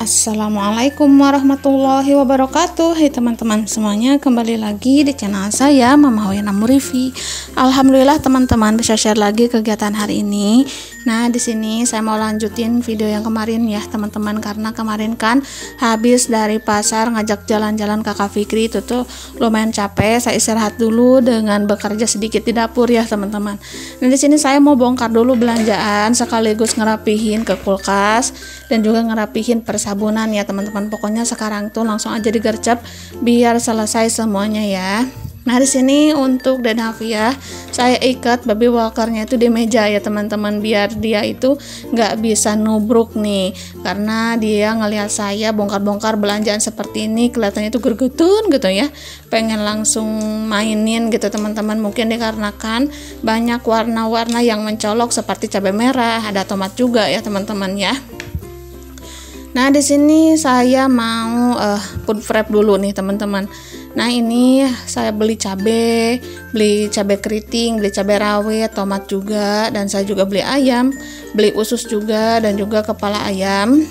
Assalamualaikum warahmatullahi wabarakatuh. Hai teman-teman semuanya, kembali lagi di channel saya Mama Hoyana Murifi. Alhamdulillah teman-teman bisa share lagi kegiatan hari ini. Nah, di sini saya mau lanjutin video yang kemarin ya teman-teman, karena kemarin kan habis dari pasar ngajak jalan-jalan Kakak Fikri, itu tuh lumayan capek. Saya istirahat dulu dengan bekerja sedikit di dapur ya teman-teman. Nah, di sini saya mau bongkar dulu belanjaan sekaligus ngerapihin ke kulkas dan juga ngerapihin persabunan ya teman-teman. Pokoknya sekarang tuh langsung aja digercep biar selesai semuanya ya. Nah, di sini untuk Denavia saya ikat baby walkernya itu di meja ya teman-teman, biar dia itu nggak bisa nubruk nih, karena dia ngelihat saya bongkar-bongkar belanjaan seperti ini kelihatannya itu gergetun gitu ya, pengen langsung mainin gitu teman-teman. Mungkin dikarenakan banyak warna-warna yang mencolok seperti cabai merah, ada tomat juga ya teman-teman ya. Nah, di sini saya mau food prep dulu nih teman-teman. Nah, ini saya beli cabai keriting, beli cabai rawit, tomat juga, dan saya juga beli ayam, beli usus juga, dan juga kepala ayam.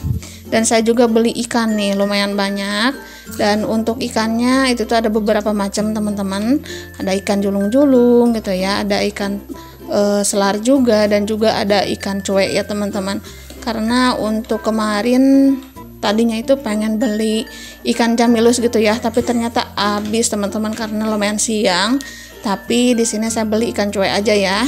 Dan saya juga beli ikan nih, lumayan banyak. Dan untuk ikannya itu tuh ada beberapa macam teman-teman. Ada ikan julung-julung gitu ya, ada ikan selar juga, dan juga ada ikan cuek ya teman-teman. Karena untuk kemarin tadinya itu pengen beli ikan jamilus gitu ya, tapi ternyata habis teman-teman karena lumayan siang. Tapi di sini saya beli ikan cuek aja ya.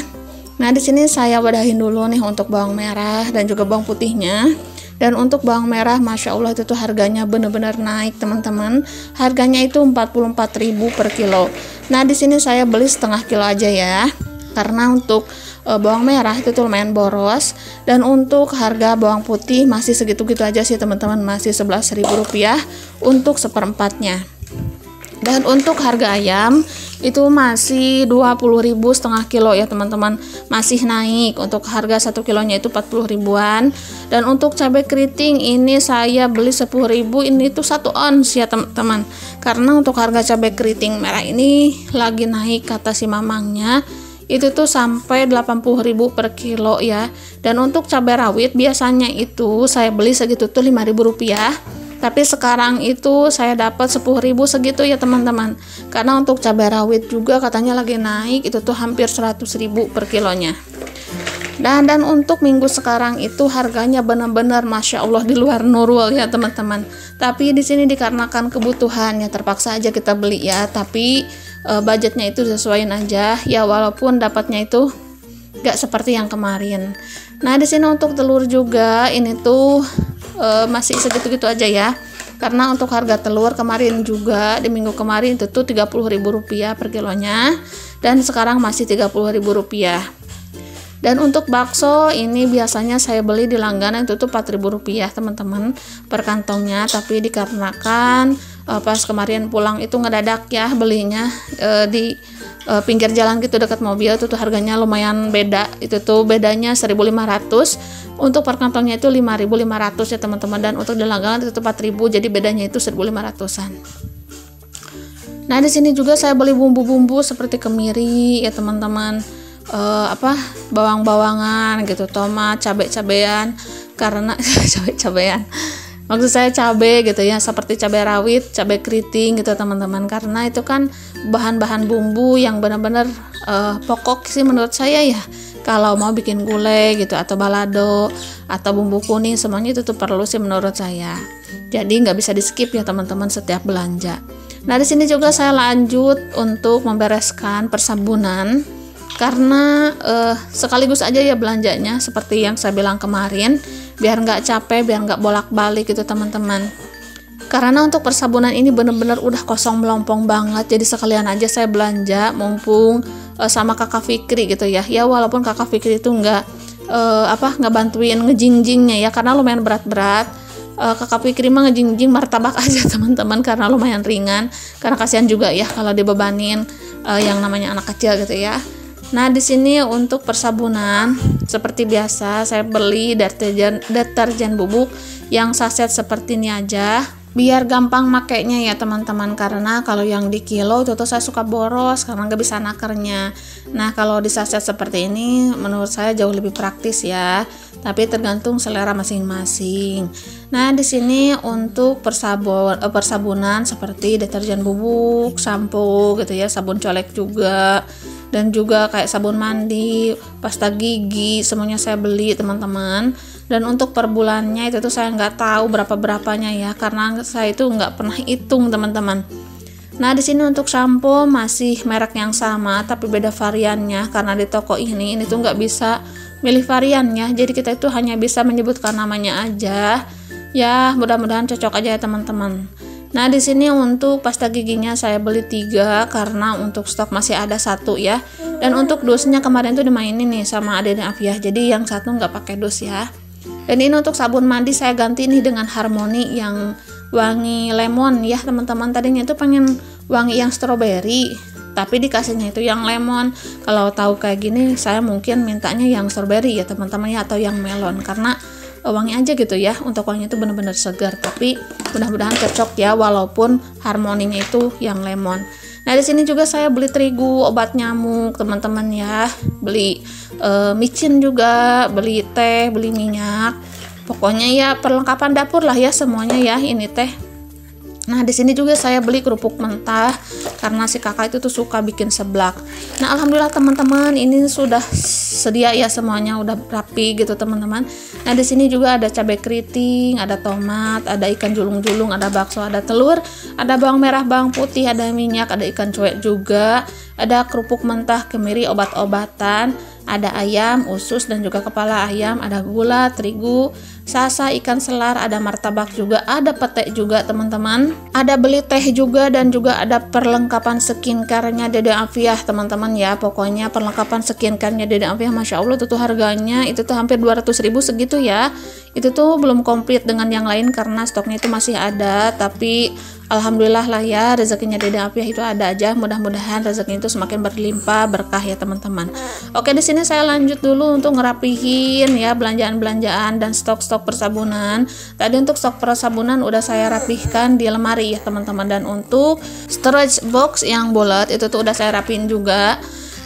Nah, di sini saya wadahin dulu nih untuk bawang merah dan juga bawang putihnya. Dan untuk bawang merah, masya Allah itu tuh harganya bener-bener naik teman-teman. Harganya itu 44.000 per kilo. Nah, di sini saya beli setengah kilo aja ya, karena untuk bawang merah itu tuh lumayan boros. Dan untuk harga bawang putih masih segitu-gitu aja sih teman-teman, masih 11.000 rupiah untuk seperempatnya. Dan untuk harga ayam itu masih 20.000 setengah kilo ya teman-teman, masih naik. Untuk harga 1 kilonya itu 40 ribuan. Dan untuk cabai keriting ini saya beli 10.000, ini tuh 1 ons ya teman-teman, karena untuk harga cabai keriting merah ini lagi naik kata si mamangnya, itu tuh sampai 80.000 per kilo ya. Dan untuk cabai rawit biasanya itu saya beli segitu tuh 5.000 rupiah, tapi sekarang itu saya dapat 10.000 segitu ya teman-teman, karena untuk cabai rawit juga katanya lagi naik, itu tuh hampir 100.000 per kilonya. Dan untuk minggu sekarang itu harganya benar-benar masya Allah di luar nurul ya teman-teman. Tapi di sini dikarenakan kebutuhan ya terpaksa aja kita beli ya, tapi budgetnya itu sesuaiin aja ya, walaupun dapatnya itu gak seperti yang kemarin. Nah, di sini untuk telur juga ini tuh masih segitu-gitu aja ya, karena untuk harga telur kemarin juga di minggu kemarin itu tuh 30.000 rupiah per kilonya, dan sekarang masih 30.000 rupiah. Dan untuk bakso ini biasanya saya beli di langganan itu tuh 4.000 rupiah teman-teman per kantongnya, tapi dikarenakan pas kemarin pulang itu ngedadak ya belinya di pinggir jalan gitu dekat mobil, itu tuh harganya lumayan beda, itu tuh bedanya 1.500, untuk per kantongnya itu 5.500 ya teman-teman, dan untuk di langganan itu tuh 4.000, jadi bedanya itu 1.500-an. Nah, di sini juga saya beli bumbu-bumbu seperti kemiri ya teman-teman, bawang-bawangan gitu, tomat, cabai-cabean, karena cabai-cabean maksud saya cabai gitu ya, seperti cabai rawit, cabai keriting gitu teman-teman, karena itu kan bahan-bahan bumbu yang benar-benar pokok sih menurut saya ya, kalau mau bikin gulai gitu atau balado atau bumbu kuning, semuanya itu tuh perlu sih menurut saya, jadi nggak bisa di skip ya teman-teman setiap belanja. Nah, di sini juga saya lanjut untuk membereskan persabunan, karena sekaligus aja ya belanjanya seperti yang saya bilang kemarin, biar nggak capek, biar nggak bolak-balik gitu teman-teman. Karena untuk persabunan ini bener-bener udah kosong melompong banget, jadi sekalian aja saya belanja mumpung sama Kakak Fikri gitu ya. Ya walaupun Kakak Fikri itu nggak bantuin ngejingjingnya ya, karena lumayan berat-berat. Kakak Fikri mah ngejingjing martabak aja teman-teman, karena lumayan ringan, karena kasihan juga ya kalau dibebanin yang namanya anak kecil gitu ya. Nah, di sini untuk persabunan seperti biasa saya beli deterjen bubuk yang saset seperti ini aja. biar gampang makainya ya teman-teman, karena kalau yang di kilo itu tuh saya suka boros karena nggak bisa nakernya. Nah kalau di saset seperti ini menurut saya jauh lebih praktis ya, tapi tergantung selera masing-masing. Nah di sini untuk persabunan seperti deterjen bubuk, sampo gitu ya, sabun colek juga, dan juga kayak sabun mandi, pasta gigi, semuanya saya beli teman-teman. Dan untuk per bulannya itu tuh saya nggak tahu berapanya ya, karena saya itu nggak pernah hitung teman-teman. Nah di sini untuk shampoo masih merek yang sama tapi beda variannya, karena di toko ini tuh nggak bisa milih variannya, jadi kita itu hanya bisa menyebutkan namanya aja. Ya mudah-mudahan cocok aja ya teman-teman. Nah di sini untuk pasta giginya saya beli 3 karena untuk stok masih ada 1 ya. Dan untuk dusnya kemarin tuh dimainin nih sama Adek Afiah, jadi yang satu nggak pakai dus ya. Dan ini untuk sabun mandi saya ganti nih dengan Harmony yang wangi lemon ya teman-teman. Tadinya itu pengen wangi yang strawberry, tapi dikasihnya itu yang lemon. Kalau tahu kayak gini saya mungkin mintanya yang strawberry ya teman-teman ya, atau yang melon, karena wangi aja gitu ya. Untuk wangi itu benar-benar segar, tapi mudah-mudahan cocok ya walaupun Harmoninya itu yang lemon. Nah di sini juga saya beli terigu obat nyamuk teman-teman ya, beli micin juga, beli teh, beli minyak, pokoknya ya perlengkapan dapur lah ya semuanya ya ini teh. Nah di sini juga saya beli kerupuk mentah karena si kakak itu tuh suka bikin seblak. Nah alhamdulillah teman-teman ini sudah sedia ya semuanya, udah rapi gitu teman-teman. Nah di sini juga ada cabai keriting, ada tomat, ada ikan julung-julung, ada bakso, ada telur, ada bawang merah, bawang putih, ada minyak, ada ikan cuek juga, ada kerupuk mentah, kemiri, obat-obatan, ada ayam, usus dan juga kepala ayam, ada gula, terigu, sasa, ikan selar, ada martabak juga, ada pete juga teman-teman, ada beli teh juga, dan juga ada perlengkapan skincare-nya Dede Afiah teman-teman ya. Pokoknya perlengkapan skincare-nya Dede Afiah Masya Allah tuh harganya itu tuh hampir 200.000 segitu ya. Itu tuh belum komplit dengan yang lain karena stoknya itu masih ada, tapi alhamdulillah lah ya rezekinya Dede Afiah itu ada aja. Mudah-mudahan rezekinya itu semakin berlimpah berkah ya teman-teman. Oke di sini saya lanjut dulu untuk ngerapihin ya belanjaan-belanjaan dan stok-stok persabunan. Tadi untuk stok persabunan udah saya rapihkan di lemari ya teman-teman, dan untuk storage box yang bulat itu tuh udah saya rapihin juga.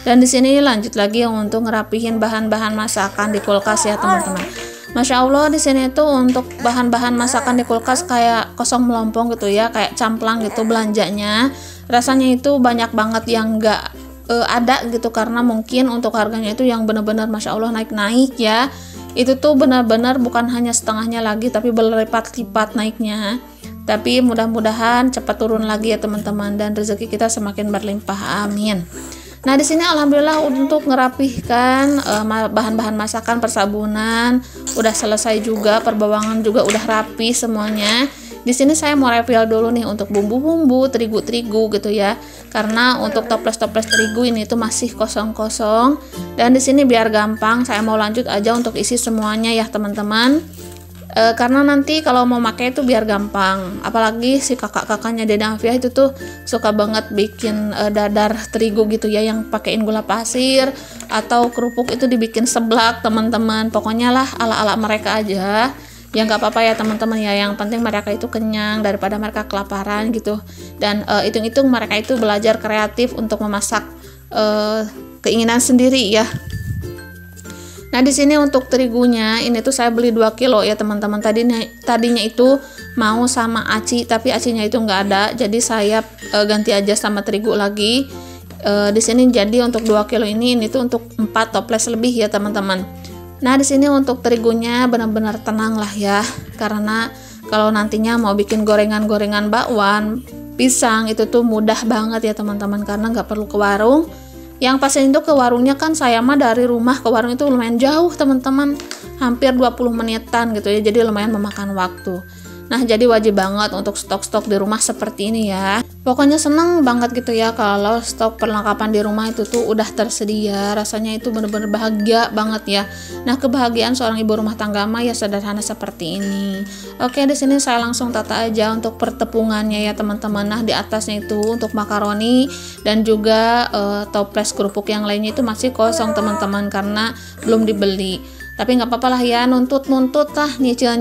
Dan di sini lanjut lagi untuk ngerapihin bahan-bahan masakan di kulkas ya teman-teman. Masya Allah di sini tuh untuk bahan-bahan masakan di kulkas kayak kosong melompong gitu ya, kayak camplang gitu belanjanya. Rasanya itu banyak banget yang nggak ada gitu, karena mungkin untuk harganya itu yang benar-benar Masya Allah naik-naik ya. Itu tuh benar-benar bukan hanya setengahnya lagi, tapi berlipat-lipat naiknya. Tapi mudah-mudahan cepat turun lagi ya teman-teman, dan rezeki kita semakin berlimpah, amin. Nah di sini alhamdulillah untuk ngerapihkan bahan-bahan masakan persabunan udah selesai juga, perbawangan juga udah rapi semuanya. Di sini saya mau refill dulu nih untuk bumbu-bumbu, terigu-terigu gitu ya. Karena untuk toples-toples terigu ini tuh masih kosong-kosong. Dan di sini biar gampang saya mau lanjut aja untuk isi semuanya ya teman-teman. Karena nanti kalau mau pakai itu biar gampang, apalagi si kakak-kakaknya Dede Afiah itu tuh suka banget bikin dadar terigu gitu ya, yang pakein gula pasir, atau kerupuk itu dibikin seblak teman-teman. Pokoknya lah ala-ala mereka aja, ya nggak apa-apa ya teman-teman ya, yang penting mereka itu kenyang daripada mereka kelaparan gitu. Dan hitung-hitung mereka itu belajar kreatif untuk memasak keinginan sendiri ya. Nah di sini untuk terigunya ini tuh saya beli 2 kilo ya teman-teman. Tadinya itu mau sama aci, tapi acinya itu nggak ada, jadi saya ganti aja sama terigu lagi. Di sini jadi untuk 2 kilo ini tuh untuk 4 toples lebih ya teman-teman. Nah di sini untuk terigunya benar-benar tenang lah ya, karena kalau nantinya mau bikin gorengan-gorengan bakwan, pisang itu tuh mudah banget ya teman-teman, karena nggak perlu ke warung. Yang pasti itu ke warungnya kan saya mah dari rumah ke warung itu lumayan jauh teman-teman, hampir 20 menitan gitu ya, jadi lumayan memakan waktu. Nah jadi wajib banget untuk stok-stok di rumah seperti ini ya. Pokoknya seneng banget gitu ya kalau stok perlengkapan di rumah itu tuh udah tersedia. Rasanya itu bener-bener bahagia banget ya. Nah kebahagiaan seorang ibu rumah tangga mah ya sederhana seperti ini. Oke di sini saya langsung tata aja untuk pertepungannya ya teman-teman. Nah di atasnya itu untuk makaroni dan juga toples kerupuk yang lainnya itu masih kosong teman-teman, karena belum dibeli. Tapi nggak apa-apa lah ya, nuntut lah, nyicil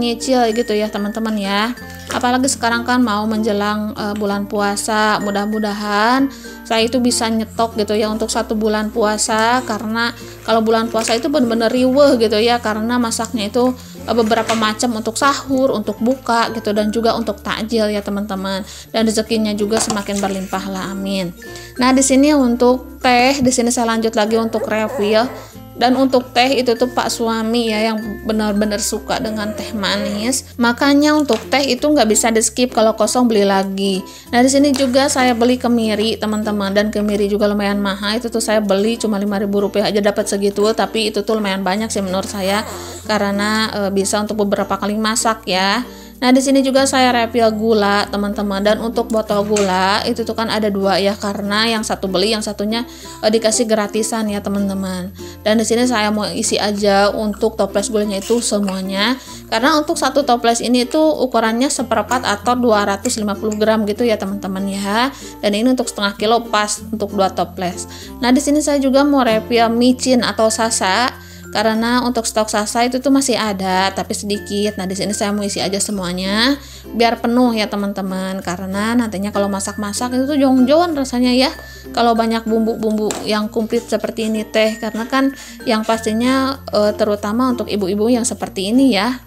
gitu ya teman-teman ya. Apalagi sekarang kan mau menjelang bulan puasa, mudah-mudahan saya itu bisa nyetok gitu ya untuk 1 bulan puasa, karena kalau bulan puasa itu bener-bener riweh gitu ya, karena masaknya itu beberapa macam untuk sahur, untuk buka gitu, dan juga untuk takjil ya teman-teman, dan rezekinya juga semakin berlimpah lah, amin. Nah di sini untuk teh, di sini saya lanjut lagi untuk refill. Dan untuk teh itu tuh Pak suami ya yang benar-benar suka dengan teh manis. Makanya untuk teh itu nggak bisa di skip, kalau kosong beli lagi. Nah di sini juga saya beli kemiri teman-teman, dan kemiri juga lumayan mahal. Itu tuh saya beli cuma Rp5.000 aja dapat segitu, tapi itu tuh lumayan banyak sih menurut saya, karena bisa untuk beberapa kali masak ya. Nah di sini juga saya refill gula teman-teman, dan untuk botol gula itu tuh kan ada 2 ya, karena yang satu beli, yang satunya dikasih gratisan ya teman-teman. Dan di sini saya mau isi aja untuk toples gulanya itu semuanya, karena untuk 1 toples ini tuh ukurannya 1/4 atau 250 gram gitu ya teman-teman ya. Dan ini untuk setengah kilo pas untuk 2 toples. Nah di sini saya juga mau refill micin atau sasa, karena untuk stok sasa itu tuh masih ada tapi sedikit. Nah di sini saya mau isi aja semuanya biar penuh ya teman-teman, karena nantinya kalau masak-masak itu tuh jong-jongan rasanya ya kalau banyak bumbu-bumbu yang komplit seperti ini teh, karena kan yang pastinya terutama untuk ibu-ibu yang seperti ini ya,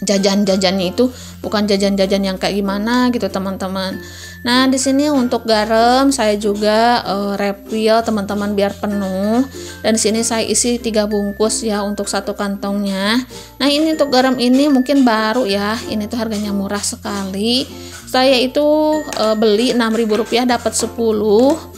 jajan-jajannya itu bukan jajan-jajan yang kayak gimana gitu teman-teman. Nah di sini untuk garam saya juga refill teman-teman biar penuh, dan di sini saya isi 3 bungkus ya untuk 1 kantongnya. Nah ini untuk garam ini mungkin baru ya, ini tuh harganya murah sekali. Saya itu beli Rp6.000 dapat 10.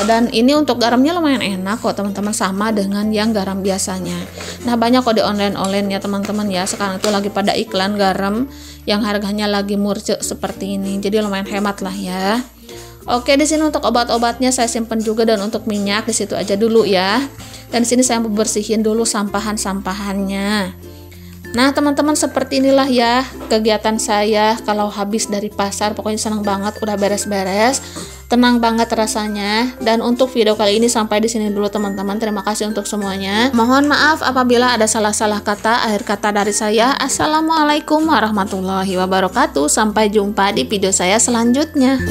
Dan ini untuk garamnya lumayan enak kok teman-teman, sama dengan yang garam biasanya. Nah banyak kok di online ya teman-teman ya, sekarang itu lagi pada iklan garam yang harganya lagi murce seperti ini, jadi lumayan hemat lah ya. Oke, di sini untuk obat-obatnya saya simpen juga, dan untuk minyak di situ aja dulu ya. Dan di sini saya mau bersihin dulu sampahan-sampahannya. Nah teman-teman, seperti inilah ya kegiatan saya kalau habis dari pasar. Pokoknya senang banget udah beres-beres, tenang banget rasanya. Dan untuk video kali ini sampai di sini dulu teman-teman. Terima kasih untuk semuanya. Mohon maaf apabila ada salah-salah kata. Akhir kata dari saya, assalamualaikum warahmatullahi wabarakatuh. Sampai jumpa di video saya selanjutnya.